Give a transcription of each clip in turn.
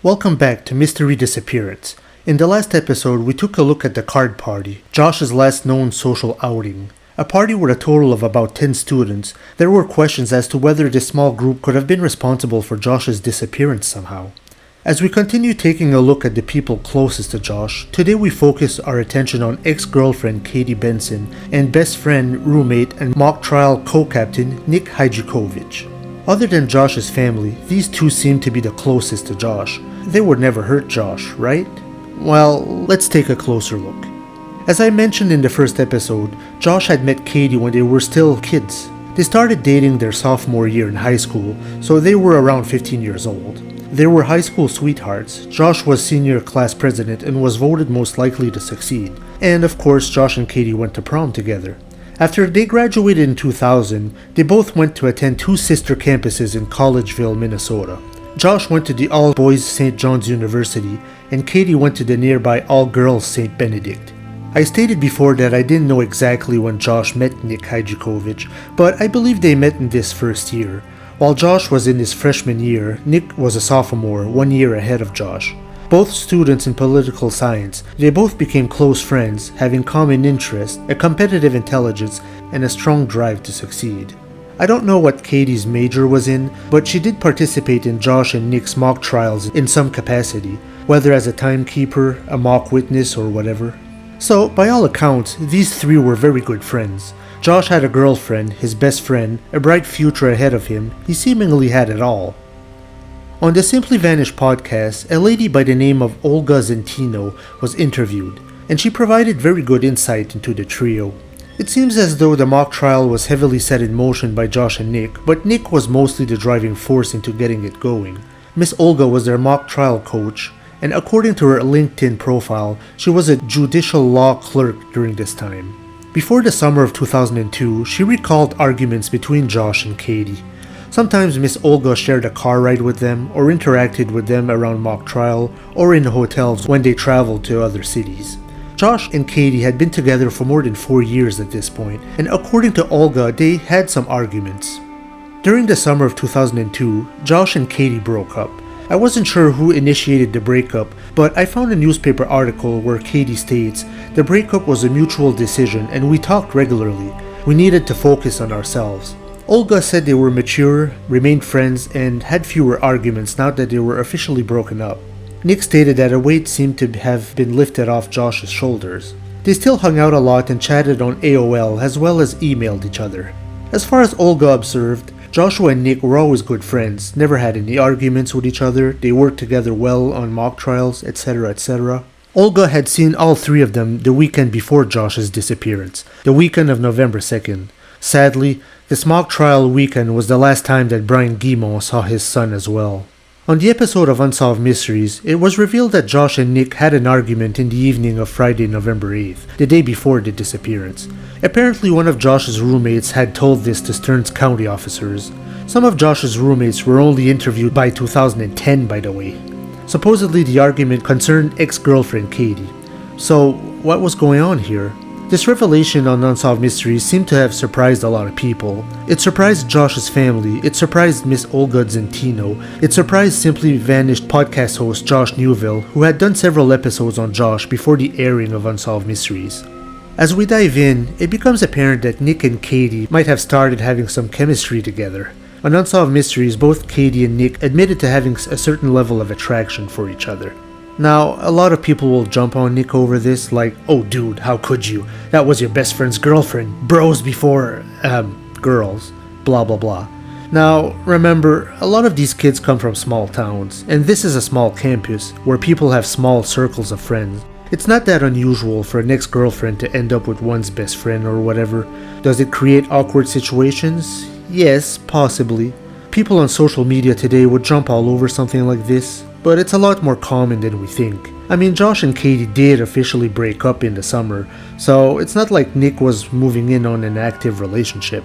Welcome back to Mystery Disappearance. In the last episode, we took a look at the card party, Josh's last known social outing. A party with a total of about 10 students. There were questions as to whether this small group could have been responsible for Josh's disappearance somehow. As we continue taking a look at the people closest to Josh, today we focus our attention on ex-girlfriend Katie Benson and best friend, roommate, and mock trial co-captain Nick Hajikovic. Other than Josh's family, these two seem to be the closest to Josh. They would never hurt Josh, right? Well, let's take a closer look. As I mentioned in the first episode, Josh had met Katie when they were still kids. They started dating their sophomore year in high school, so they were around 15 years old. They were high school sweethearts. Josh was senior class president and was voted most likely to succeed. And of course, Josh and Katie went to prom together. After they graduated in 2000, they both went to attend two sister campuses in Collegeville, Minnesota. Josh went to the all-boys St. John's University, and Katie went to the nearby all-girls St. Benedict. I stated before that I didn't know exactly when Josh met Nick Hajikovic, but I believe they met in this first year. While Josh was in his freshman year, Nick was a sophomore, 1 year ahead of Josh. Both students in political science, they both became close friends, having common interests, a competitive intelligence, and a strong drive to succeed. I don't know what Katie's major was in, but she did participate in Josh and Nick's mock trials in some capacity, whether as a timekeeper, a mock witness, or whatever. So, by all accounts, these three were very good friends. Josh had a girlfriend, his best friend, a bright future ahead of him. He seemingly had it all. On the Simply Vanished podcast, a lady by the name of Olga Zentino was interviewed, and she provided very good insight into the trio. It seems as though the mock trial was heavily set in motion by Josh and Nick, but Nick was mostly the driving force into getting it going. Miss Olga was their mock trial coach, and according to her LinkedIn profile, she was a judicial law clerk during this time. Before the summer of 2002, she recalled arguments between Josh and Katie. Sometimes Miss Olga shared a car ride with them or interacted with them around mock trial or in hotels when they traveled to other cities. Josh and Katie had been together for more than 4 years at this point, and according to Olga, they had some arguments. During the summer of 2002, Josh and Katie broke up. I wasn't sure who initiated the breakup, but I found a newspaper article where Katie states, "The breakup was a mutual decision and we talked regularly. We needed to focus on ourselves." Olga said they were mature, remained friends, and had fewer arguments now that they were officially broken up. Nick stated that a weight seemed to have been lifted off Josh's shoulders. They still hung out a lot and chatted on AOL as well as emailed each other. As far as Olga observed, Joshua and Nick were always good friends, never had any arguments with each other, they worked together well on mock trials, etc. etc. Olga had seen all three of them the weekend before Josh's disappearance, the weekend of November 2nd. Sadly, this mock trial weekend was the last time that Brian Guimond saw his son as well. On the episode of Unsolved Mysteries, it was revealed that Josh and Nick had an argument in the evening of Friday, November 8th, the day before the disappearance. Apparently one of Josh's roommates had told this to Stearns County officers. Some of Josh's roommates were only interviewed by 2010, by the way. Supposedly the argument concerned ex-girlfriend Katie. So, what was going on here? This revelation on Unsolved Mysteries seemed to have surprised a lot of people. It surprised Josh's family, it surprised Miss Olga Zentino, it surprised Simply Vanished podcast host Josh Newville, who had done several episodes on Josh before the airing of Unsolved Mysteries. As we dive in, it becomes apparent that Nick and Katie might have started having some chemistry together. On Unsolved Mysteries, both Katie and Nick admitted to having a certain level of attraction for each other. Now, a lot of people will jump on Nick over this, like, "Oh dude, how could you? That was your best friend's girlfriend. Bros before, girls. Blah blah blah." Now, remember, a lot of these kids come from small towns, and this is a small campus, where people have small circles of friends. It's not that unusual for an ex-girlfriend to end up with one's best friend or whatever. Does it create awkward situations? Yes, possibly. People on social media today would jump all over something like this, but it's a lot more common than we think. I mean, Josh and Katie did officially break up in the summer, so it's not like Nick was moving in on an active relationship.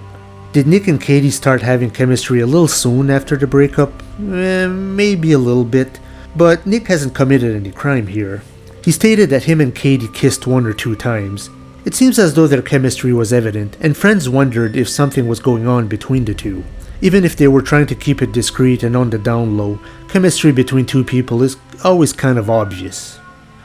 Did Nick and Katie start having chemistry a little soon after the breakup? Maybe a little bit, but Nick hasn't committed any crime here. He stated that him and Katie kissed 1 or 2 times. It seems as though their chemistry was evident, and friends wondered if something was going on between the two. Even if they were trying to keep it discreet and on the down low, chemistry between two people is always kind of obvious.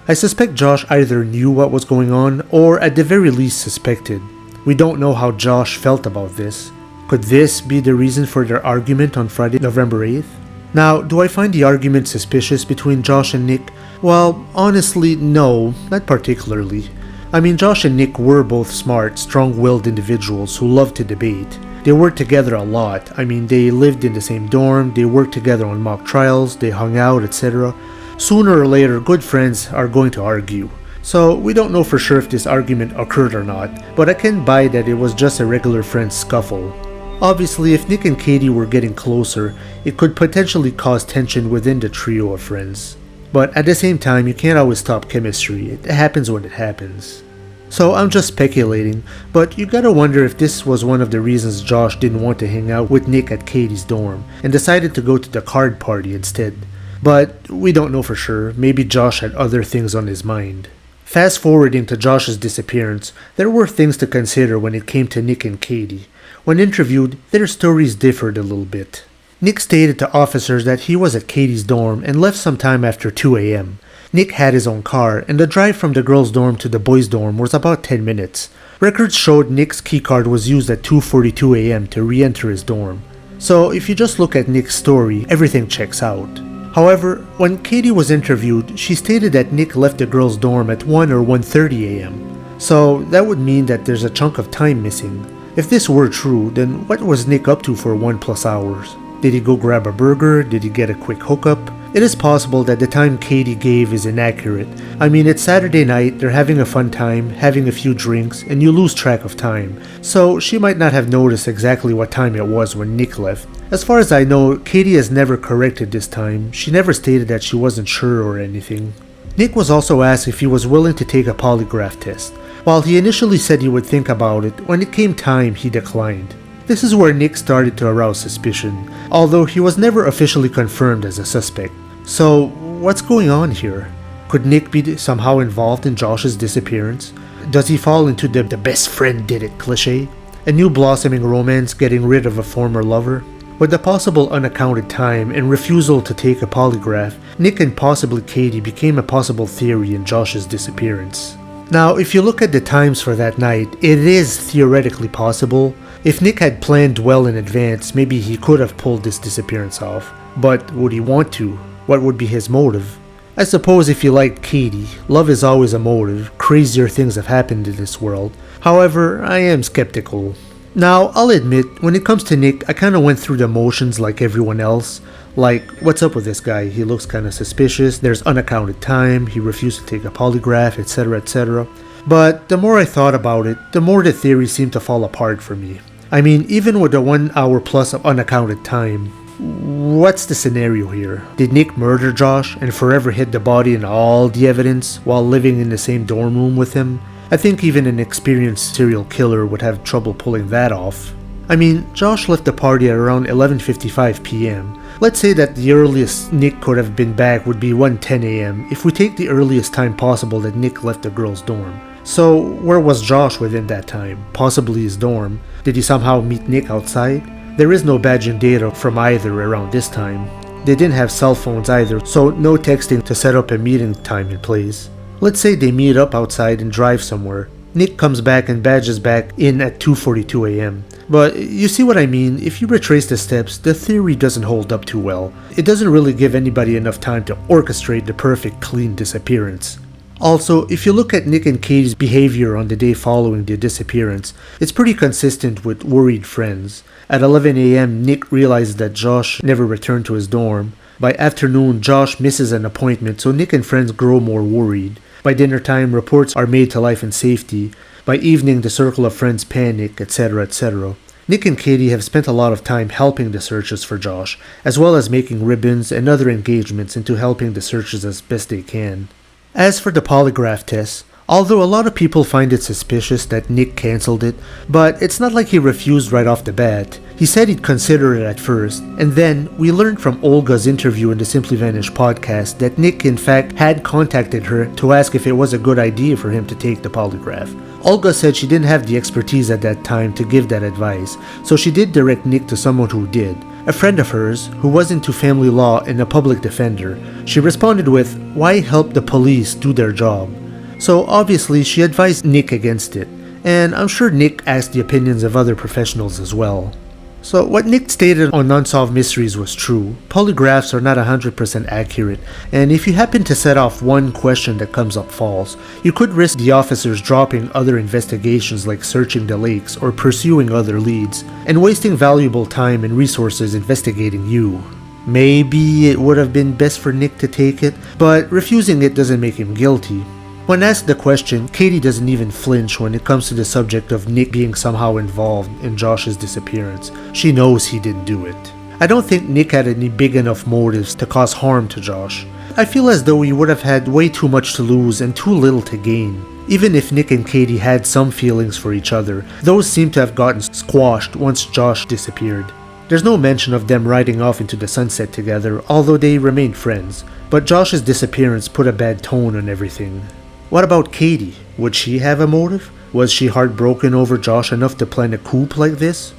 I suspect Josh either knew what was going on or at the very least suspected. We don't know how Josh felt about this. Could this be the reason for their argument on Friday, November 8th? Now, do I find the argument suspicious between Josh and Nick? Well, honestly, no, not particularly. I mean, Josh and Nick were both smart, strong-willed individuals who loved to debate. They worked together a lot. I mean, they lived in the same dorm, they worked together on mock trials, they hung out, etc. Sooner or later, good friends are going to argue. So, we don't know for sure if this argument occurred or not, but I can buy that it was just a regular friend's scuffle. Obviously, if Nick and Katie were getting closer, it could potentially cause tension within the trio of friends. But at the same time, you can't always stop chemistry. It happens when it happens. So I'm just speculating, but you gotta wonder if this was one of the reasons Josh didn't want to hang out with Nick at Katie's dorm and decided to go to the card party instead. But we don't know for sure. Maybe Josh had other things on his mind. Fast forwarding to Josh's disappearance, there were things to consider when it came to Nick and Katie. When interviewed, their stories differed a little bit. Nick stated to officers that he was at Katie's dorm and left sometime after 2 a.m. Nick had his own car, and the drive from the girls' dorm to the boys' dorm was about 10 minutes. Records showed Nick's keycard was used at 2:42 a.m. to re-enter his dorm. So if you just look at Nick's story, everything checks out. However, when Katie was interviewed, she stated that Nick left the girls' dorm at 1 or 1:30 a.m. So that would mean that there's a chunk of time missing. If this were true, then what was Nick up to for 1+ hours? Did he go grab a burger? Did he get a quick hookup? It is possible that the time Katie gave is inaccurate. I mean, it's Saturday night, they're having a fun time, having a few drinks, and you lose track of time. So she might not have noticed exactly what time it was when Nick left. As far as I know, Katie has never corrected this time. She never stated that she wasn't sure or anything. Nick was also asked if he was willing to take a polygraph test. While he initially said he would think about it, when it came time, he declined. This is where Nick started to arouse suspicion, although he was never officially confirmed as a suspect. So, what's going on here? Could Nick be somehow involved in Josh's disappearance? Does he fall into the best friend did it cliché? A new blossoming romance getting rid of a former lover? With the possible unaccounted time and refusal to take a polygraph, Nick and possibly Katie became a possible theory in Josh's disappearance. Now, if you look at the times for that night, it is theoretically possible. If Nick had planned well in advance, maybe he could have pulled this disappearance off. But would he want to? What would be his motive? I suppose if you liked Katie, love is always a motive. Crazier things have happened in this world. However, I am skeptical. Now, I'll admit, when it comes to Nick, I kinda went through the motions like everyone else. Like, what's up with this guy? He looks kinda suspicious, there's unaccounted time, he refused to take a polygraph, etc, etc. But the more I thought about it, the more the theory seemed to fall apart for me. I mean, even with the 1 hour plus of unaccounted time, what's the scenario here? Did Nick murder Josh and forever hid the body and all the evidence while living in the same dorm room with him? I think even an experienced serial killer would have trouble pulling that off. I mean, Josh left the party at around 11:55 p.m. Let's say that the earliest Nick could have been back would be 1:10 a.m. if we take the earliest time possible that Nick left the girls' dorm. So, where was Josh within that time? Possibly his dorm. Did he somehow meet Nick outside? There is no badging data from either around this time. They didn't have cell phones either, so no texting to set up a meeting time in place. Let's say they meet up outside and drive somewhere. Nick comes back and badges back in at 2:42 a.m. But you see what I mean? If you retrace the steps, the theory doesn't hold up too well. It doesn't really give anybody enough time to orchestrate the perfect clean disappearance. Also, if you look at Nick and Katie's behavior on the day following the disappearance, it's pretty consistent with worried friends. At 11 a.m., Nick realizes that Josh never returned to his dorm. By afternoon, Josh misses an appointment, so Nick and friends grow more worried. By dinner time, reports are made to Life and Safety. By evening, the circle of friends panic, etc, etc. Nick and Katie have spent a lot of time helping the searches for Josh, as well as making ribbons and other engagements into helping the searches as best they can. As for the polygraph test, Although a lot of people find it suspicious that Nick cancelled it, but it's not like he refused right off the bat. He said he'd consider it at first, and then we learned from Olga's interview in the Simply Vanished podcast that Nick in fact had contacted her to ask if it was a good idea for him to take the polygraph. Olga said she didn't have the expertise at that time to give that advice, so she did direct Nick to someone who did. A friend of hers, who was into family law and a public defender. She responded with, "Why help the police do their job?" So obviously she advised Nick against it, and I'm sure Nick asked the opinions of other professionals as well. So what Nick stated on Unsolved Mysteries was true. Polygraphs are not 100% accurate, and if you happen to set off one question that comes up false, you could risk the officers dropping other investigations like searching the lakes or pursuing other leads, and wasting valuable time and resources investigating you. Maybe it would have been best for Nick to take it, but refusing it doesn't make him guilty. When asked the question, Katie doesn't even flinch when it comes to the subject of Nick being somehow involved in Josh's disappearance. She knows he didn't do it. I don't think Nick had any big enough motives to cause harm to Josh. I feel as though he would have had way too much to lose and too little to gain. Even if Nick and Katie had some feelings for each other, those seem to have gotten squashed once Josh disappeared. There's no mention of them riding off into the sunset together, although they remained friends. But Josh's disappearance put a bad tone on everything. What about Katie? Would she have a motive? Was she heartbroken over Josh enough to plan a coup like this?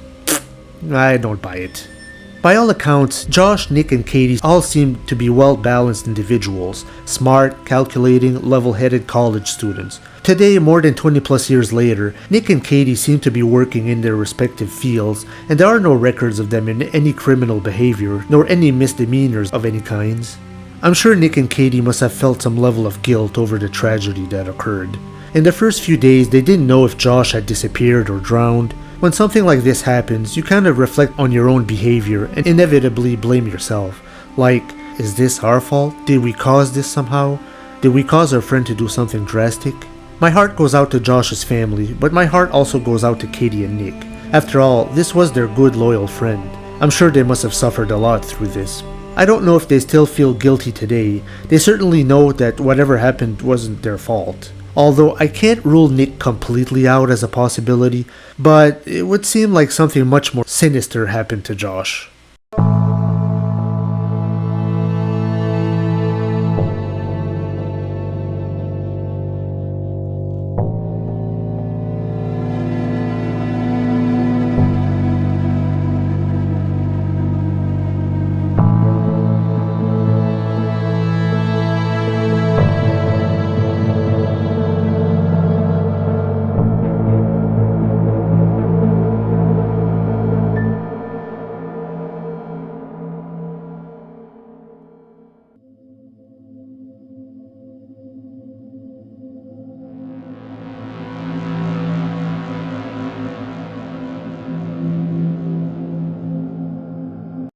I don't buy it. By all accounts, Josh, Nick, and Katie all seem to be well-balanced individuals, smart, calculating, level-headed college students. Today, more than 20 plus years later, Nick and Katie seem to be working in their respective fields, and there are no records of them in any criminal behavior, nor any misdemeanors of any kinds. I'm sure Nick and Katie must have felt some level of guilt over the tragedy that occurred. In the first few days, they didn't know if Josh had disappeared or drowned. When something like this happens, you kind of reflect on your own behavior and inevitably blame yourself. Like, is this our fault? Did we cause this somehow? Did we cause our friend to do something drastic? My heart goes out to Josh's family, but my heart also goes out to Katie and Nick. After all, this was their good, loyal friend. I'm sure they must have suffered a lot through this. I don't know if they still feel guilty today. They certainly know that whatever happened wasn't their fault. Although I can't rule Nick completely out as a possibility, but it would seem like something much more sinister happened to Josh.